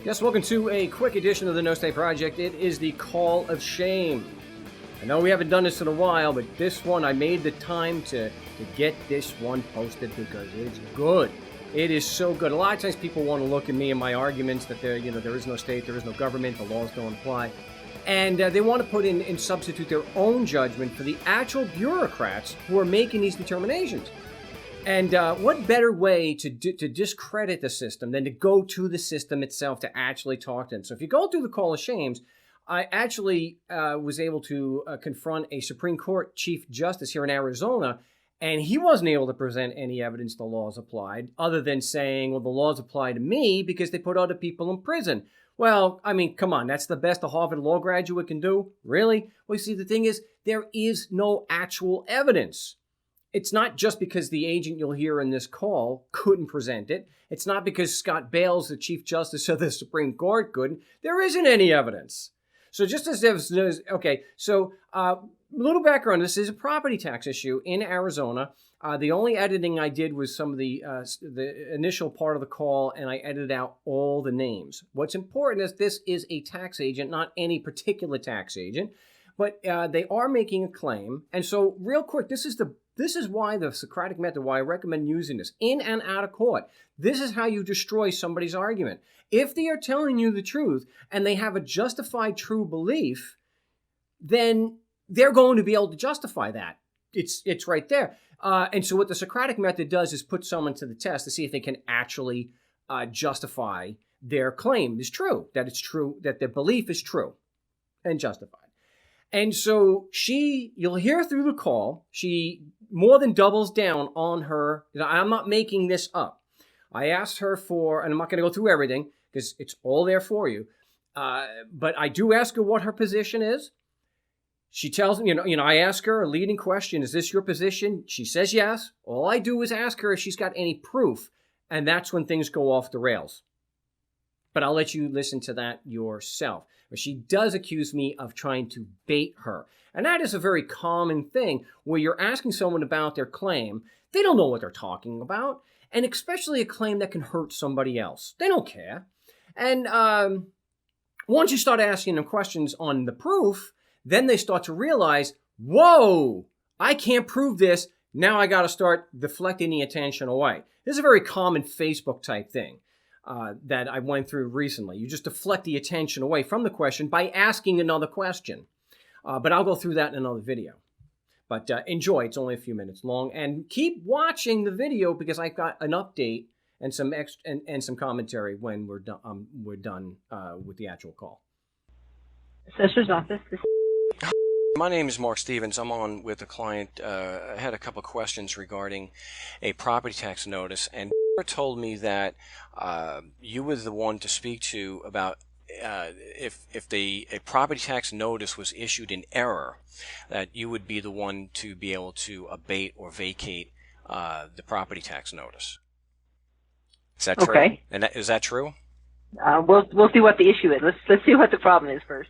Yes, welcome to a quick edition of the No Stay Project. It is the Call of Shame. I know we haven't done this in a while, but this one, I made the time to get this one posted because it's good. It is so good. A lot of times people want to look at me and my arguments that there is no state, there is no government, the laws don't apply. And they want to put in and substitute their own judgment for the actual bureaucrats who are making these determinations. And what better way to discredit the system than to go to the system itself to actually talk to them? So if you go through the Call of Shames, I actually was able to confront a Supreme Court Chief Justice here in Arizona, and he wasn't able to present any evidence the laws applied, other than saying, well, the laws apply to me because they put other people in prison. Well, I mean, come on, that's the best a Harvard law graduate can do? Really? Well, you see, the thing is, there is no actual evidence. It's not just because the agent you'll hear in this call couldn't present it. It's not because Scott Bales, the Chief Justice of the Supreme Court, couldn't. There isn't any evidence. So just as there's, okay, so a little background. This is a property tax issue in Arizona. The only editing I did was some of the initial part of the call, and I edited out all the names. What's important is this is a tax agent, not any particular tax agent, but they are making a claim. And so real quick, this is why the Socratic method, why I recommend using this in and out of court. This is how you destroy somebody's argument. If they are telling you the truth and they have a justified true belief, then they're going to be able to justify that. It's right there. And so what the Socratic method does is put someone to the test to see if they can actually justify their claim is true, that it's true, that their belief is true and justified. And so you'll hear through the call, she more than doubles down on her. I'm not making this up. I asked her for, and I'm not going to go through everything because it's all there for you. But I do ask her what her position is. She tells me, I ask her a leading question, is this your position? She says yes. All I do is ask her if she's got any proof. And that's when things go off the rails. But I'll let you listen to that yourself. But she does accuse me of trying to bait her. And that is a very common thing where you're asking someone about their claim. They don't know what they're talking about. And especially a claim that can hurt somebody else. They don't care. And once you start asking them questions on the proof, then they start to realize, whoa, I can't prove this. Now I got to start deflecting the attention away. This is a very common Facebook type thing. That I went through recently. You just deflect the attention away from the question by asking another question. But I'll go through that in another video. But enjoy. It's only a few minutes long. And keep watching the video because I've got an update and some and some commentary when we're done with the actual call. Assessor's office. My name is Mark Stevens. I'm on with a client. I had a couple of questions regarding a property tax notice, and told me that you were the one to speak to about if a property tax notice was issued in error, that you would be the one to be able to abate or vacate the property tax notice. Is that true? Okay. And is that true? We'll see what the issue is. Let's see what the problem is first.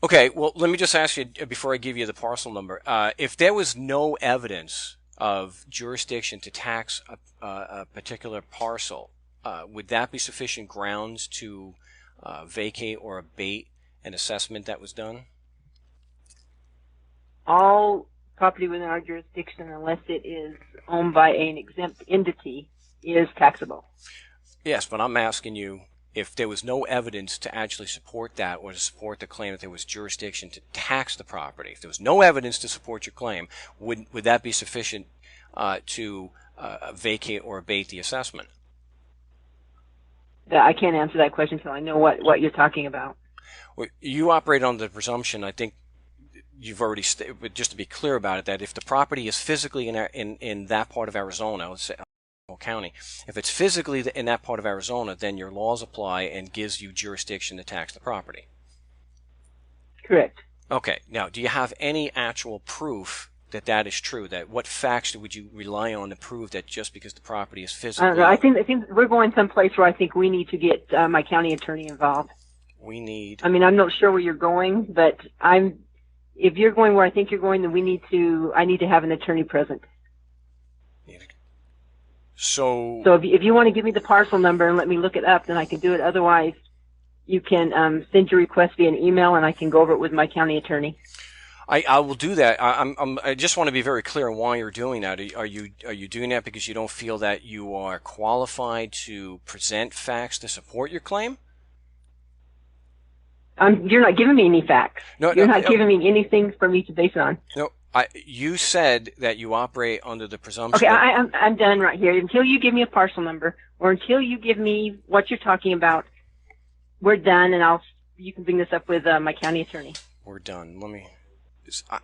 Okay, well, let me just ask you, before I give you the parcel number, if there was no evidence of jurisdiction to tax a particular parcel, would that be sufficient grounds to vacate or abate an assessment that was done? All property within our jurisdiction, unless it is owned by an exempt entity, is taxable. Yes, but I'm asking you, if there was no evidence to actually support that or to support the claim that there was jurisdiction to tax the property, if there was no evidence to support your claim, would that be sufficient to vacate or abate the assessment? I can't answer that question until I know what you're talking about. Well, you operate on the presumption, I think you've already but just to be clear about it, that if the property is physically in that part of Arizona, let's say County, if it's physically in that part of Arizona, then your laws apply and gives you jurisdiction to tax the property. Correct. Okay. Now, do you have any actual proof that that is true? That what facts would you rely on to prove that just because the property is physically? I think we're going someplace where I think we need to get my county attorney involved. We need. I mean, I'm not sure where you're going, but if you're going where I think you're going, then I need to have an attorney present. So if you want to give me the parcel number and let me look it up, then I can do it. Otherwise, you can send your request via an email, and I can go over it with my county attorney. I will do that. I just want to be very clear on why you're doing that. Are you doing that because you don't feel that you are qualified to present facts to support your claim? You're not giving me any facts. You're not giving me anything for me to base it on. No, you said that you operate under the presumption. Okay, I'm done right here. Until you give me a parcel number, or until you give me what you're talking about, we're done, and you can bring this up with my county attorney. We're done.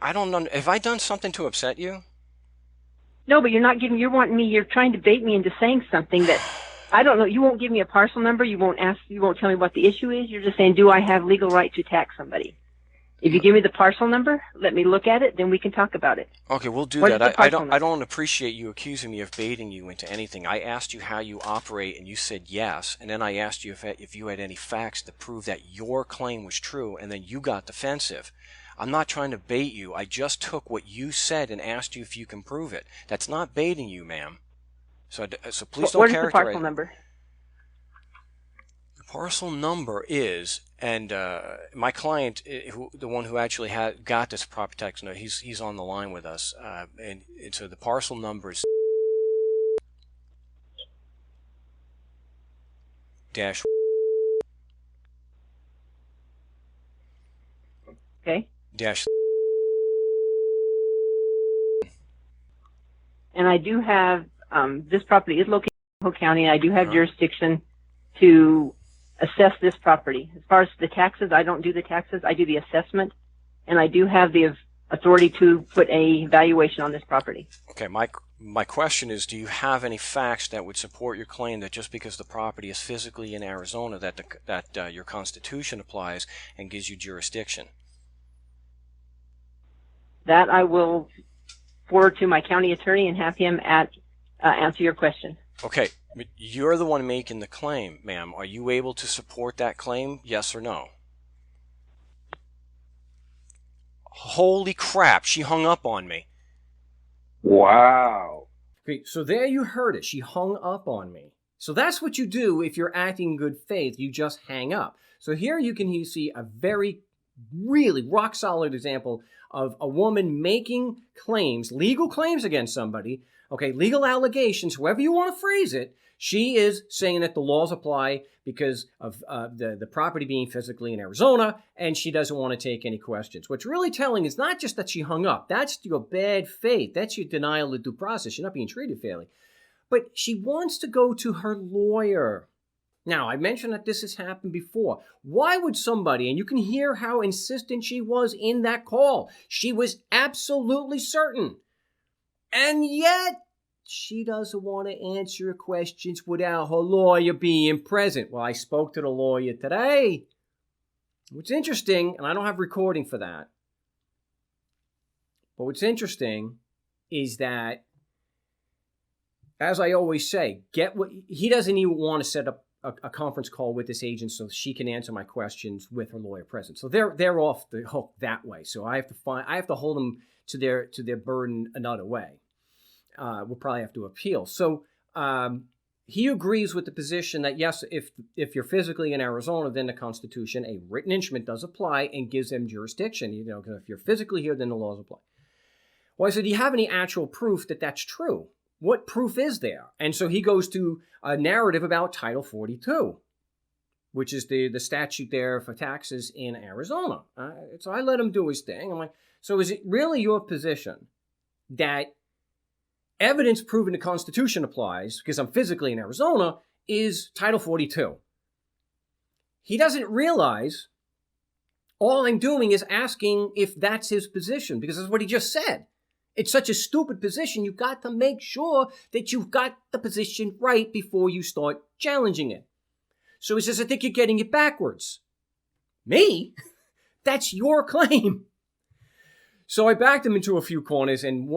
I don't know. Have I done something to upset you? No, but you're trying to bait me into saying something that I don't know. You won't give me a parcel number. You won't tell me what the issue is. You're just saying, do I have legal right to tax somebody? If you give me the parcel number, let me look at it, then we can talk about it. Okay, we'll do that. I don't appreciate you accusing me of baiting you into anything. I asked you how you operate, and you said yes. And then I asked you if you had any facts to prove that your claim was true, and then you got defensive. I'm not trying to bait you. I just took what you said and asked you if you can prove it. That's not baiting you, ma'am. So please don't characterize. What is the parcel number? The parcel number is, and my client, the one who actually got this property tax note, he's on the line with us, and so the parcel number is dash. Okay. Dash. And I do have this property is located in Idaho County, and I do have jurisdiction to assess this property. As far as the taxes, I don't do the taxes. I do the assessment, and I do have the authority to put a valuation on this property. Okay, my question is, do you have any facts that would support your claim that just because the property is physically in Arizona that your Constitution applies and gives you jurisdiction? That I will forward to my county attorney and have him answer your question. Okay, but you're the one making the claim, ma'am. Are you able to support that claim, yes or no? Holy crap, she hung up on me. Wow. Okay, so there you heard it. She hung up on me. So that's what you do if you're acting in good faith. You just hang up. So here you can see a very, really rock solid example of a woman making claims, legal claims against somebody, okay, legal allegations, however you want to phrase it. She is saying that the laws apply because of the property being physically in Arizona, and she doesn't want to take any questions. What's really telling is not just that she hung up. That's your bad faith. That's your denial of due process. You're not being treated fairly. But she wants to go to her lawyer. Now, I mentioned that this has happened before. Why would somebody, and you can hear how insistent she was in that call. She was absolutely certain. And yet, she doesn't want to answer questions without her lawyer being present. Well, I spoke to the lawyer today. What's interesting, and I don't have recording for that, but what's interesting is that, as I always say, he doesn't even want to set up a conference call with this agent so she can answer my questions with her lawyer present. So they're off the hook that way. So I have to hold them to their burden another way. We'll probably have to appeal. So he agrees with the position that yes, if you're physically in Arizona, then the Constitution, a written instrument, does apply and gives them jurisdiction. You know, because if you're physically here, then the laws apply. Well, I said, do you have any actual proof that that's true? What proof is there? And so he goes to a narrative about Title 42, which is the statute there for taxes in Arizona. So I let him do his thing. I'm like, so is it really your position that evidence proving the Constitution applies, because I'm physically in Arizona, is Title 42? He doesn't realize all I'm doing is asking if that's his position, because that's what he just said. It's such a stupid position. You've got to make sure that you've got the position right before you start challenging it. So he says, I think you're getting it backwards. Me? That's your claim. So I backed him into a few corners, and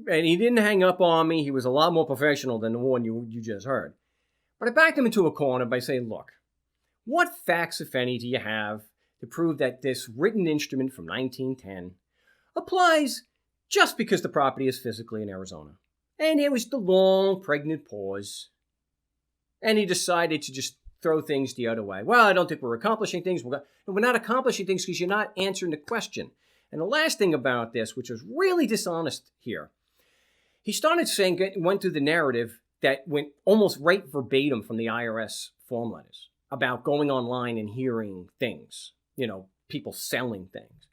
he didn't hang up on me. He was a lot more professional than the one you just heard. But I backed him into a corner by saying, look, what facts, if any, do you have to prove that this written instrument from 1910 applies just because the property is physically in Arizona? And there was the long, pregnant pause. And he decided to just throw things the other way. Well, I don't think we're accomplishing things. We're not accomplishing things because you're not answering the question. And the last thing about this, which was really dishonest here, he started saying, went through the narrative that went almost right verbatim from the IRS form letters about going online and hearing things, people selling things,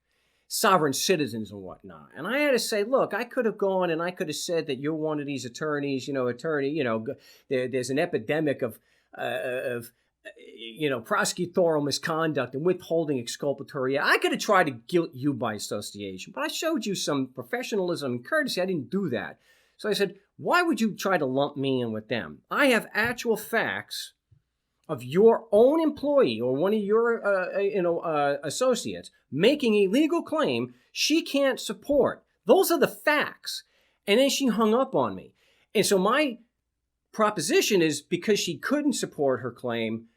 sovereign citizens and whatnot. And I had to say, look, I could have gone and I could have said that you're one of these attorneys, there's an epidemic of prosecutorial misconduct and withholding exculpatory. I could have tried to guilt you by association, but I showed you some professionalism and courtesy. I didn't do that. So I said, why would you try to lump me in with them? I have actual facts of your own employee or one of your associates making a legal claim she can't support. Those are the facts. And then she hung up on me. And so my proposition is because she couldn't support her claim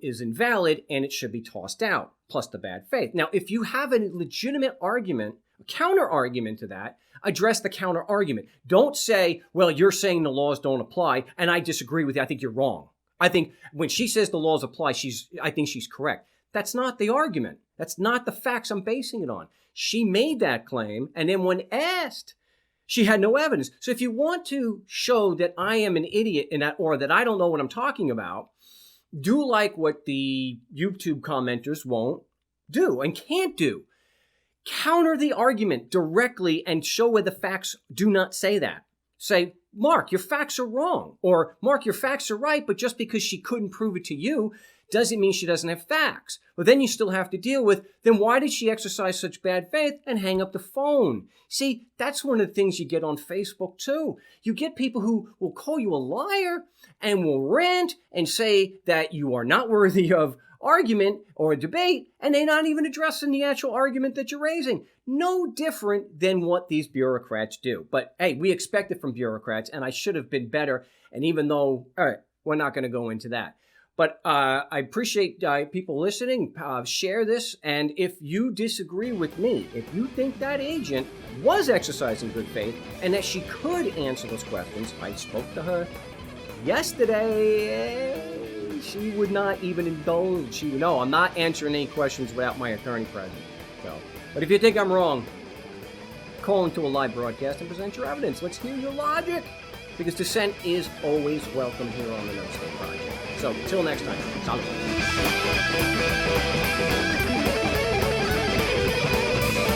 is invalid and it should be tossed out, plus the bad faith. Now, if you have a legitimate argument, a counter argument to that, address the counter argument. Don't say, well, you're saying the laws don't apply and I disagree with you. I think you're wrong. I think when she says the laws apply, I think she's correct. That's not the argument. That's not the facts I'm basing it on. She made that claim, and then when asked, she had no evidence. So if you want to show that I am an idiot in that, or that I don't know what I'm talking about, do like what the YouTube commenters won't do and can't do. Counter the argument directly and show where the facts do not say that. Say, Mark, your facts are wrong. Or, Mark, your facts are right, but just because she couldn't prove it to you doesn't mean she doesn't have facts. But then you still have to deal with, then why did she exercise such bad faith and hang up the phone? See, that's one of the things you get on Facebook too. You get people who will call you a liar and will rant and say that you are not worthy of argument or a debate, and they're not even addressing the actual argument that you're raising. No different than what these bureaucrats do. But hey, we expect it from bureaucrats, and I should have been better. And even though, all right, we're not going to go into that. But I appreciate people listening. Share this. And if you disagree with me, if you think that agent was exercising good faith and that she could answer those questions, I spoke to her yesterday. She would not even indulge. She would, no, I'm not answering any questions without my attorney present. So, but if you think I'm wrong, call into a live broadcast and present your evidence. Let's hear your logic. Because dissent is always welcome here on the No State Project. So, until next time, salute.